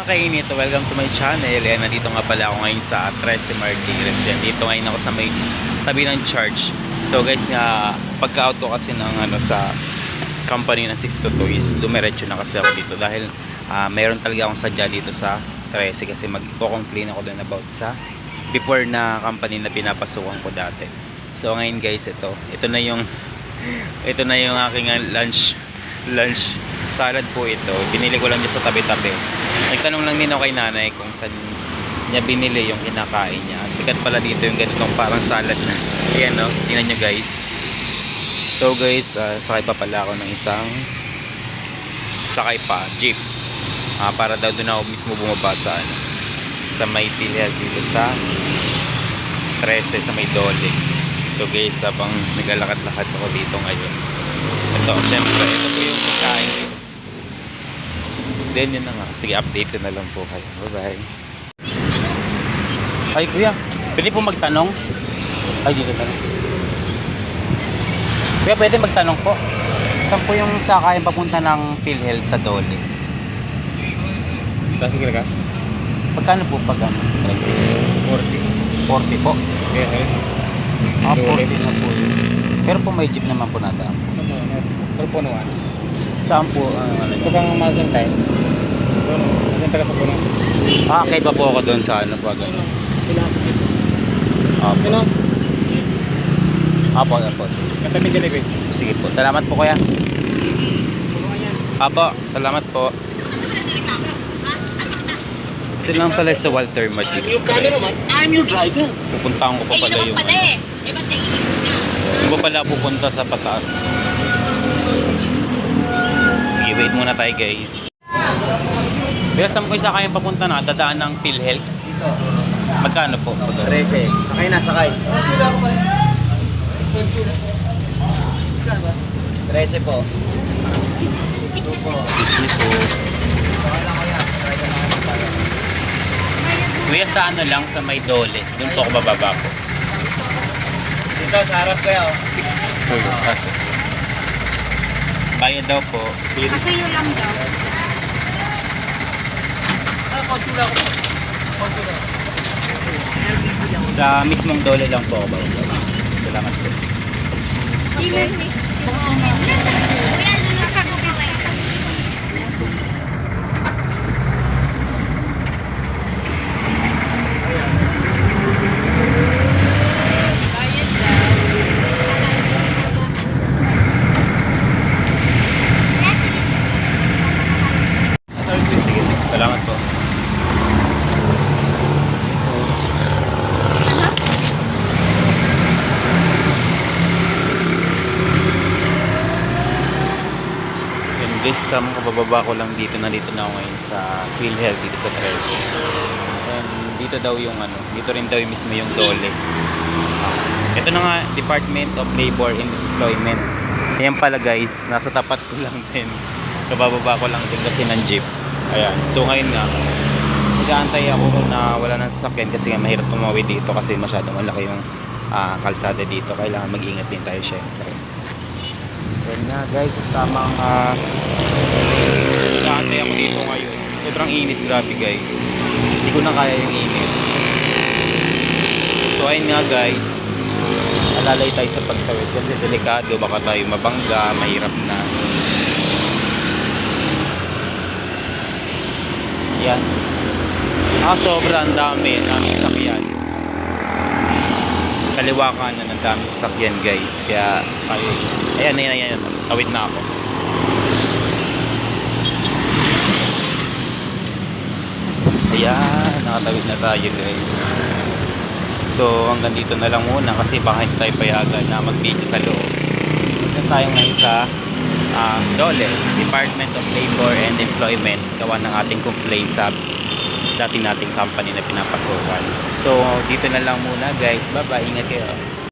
mga kainit, welcome to my channel. Ayan, nandito nga pala ako ngayon sa 13 Martires. Yan, dito ngayon ako sa may tabi ng church. So guys, nga pagka-out ko kasi ng sa company ng 622 is dumiretso na kasi ako dito dahil mayroon talaga akong sadya dito sa 13 kasi magko-complain ako doon about sa before na company na pinapasukan ko dati. So ngayon guys, ito na yung aking lunch salad po ito. Binili ko lang dyan sa tabi-tabi. Nagtanong lang din ako kay nanay kung saan niya binili yung kinakain niya. Sikat pala dito yung ganitong parang salad na. Ayan no, tingnan nyo guys. So guys, sakay pa pala ako ng isang jeep. Para daw doon ako mismo bumaba sa may PhilHealth dito sa 13 sa may Dole. So guys, habang naglalakad-lakad ako dito ngayon, syempre ito po yung kain. Then yun na nga, sige, update ko na lang po kayo. Bye bye. Ay kuya, pwede po magtanong? Ay dito tanong. Kuya, pwede magtanong po, saan po yung sakayan papunta ng PhilHealth sa Dole? Kasi ka? Pagkano po pag 40. 40 po? Okay. 40 na po yun. Pero po may jeep naman po nadaan. Pero po naman. Saan po? Gusto kang magantay? Magantay ka sa puno. Kahit pa po ako doon sa po agad. Apo. Katabi Jollibee. Sige po. Salamat po kuya. Apo, salamat po. Ito lang pala sa Walter Martires. I'm your driver. Pupuntahan ko pa pala yung hindi pa pala pupunta sa pataas. Sige, wait muna tayo guys. Pero saan ko isa kayong papunta na? Dadaan ng PhilHealth? Dito. Magkano po? 13. Sakay na, sakay. 13 po. Ito po. Easy po. Kuya, sa lang sa may Dole. Doon po ako bababa po. Dito, sa harap ko yan. So yun, kasi bayad daw po. Kasi yun lang daw. Sa mismong Dole lang po ako bababa. Salamat po. Salamat po. Yung guys, tamang kabababa ko lang dito na ako ngayon sa PhilHealth dito sa Trece. And dito daw yung dito rin daw yung mismo yung Dole. Ito na nga, Department of Labor and Employment. Ayan pala guys, nasa tapat ko lang din. Kabababa ko lang din kasi ng jeep. Ayan, so ngayon nga nag-aantay ako na wala nang sasakyan kasi nga mahirap tumawid dito kasi masyadong malaki yung kalsada dito. Kailangan mag-ingat din tayo syempre. Ayan nga guys, tamang nag-aantay ako dito ngayon. Sobrang init, grabe guys. Hindi ko na kaya yung init. So ayun nga guys, alalay tayo sa pagtawid kasi delikado, baka tayo mabangga, mahirap na. Yan. Sobrang dami ng sakyan. Kaliwa kanan ng dami sakyan guys. Kaya ayan. Tawid na ako. Ayan, nakatawid na tayo guys. So hanggang dito na lang muna kasi baka hindi tayo payagan na mag-video sa loob. Dito tayo ngayon sa Dole, Department of Labor and Employment, gawa ng ating complaint sa dati nating company na pinapasukan. So dito na lang muna guys, bye bye, ingat kayo.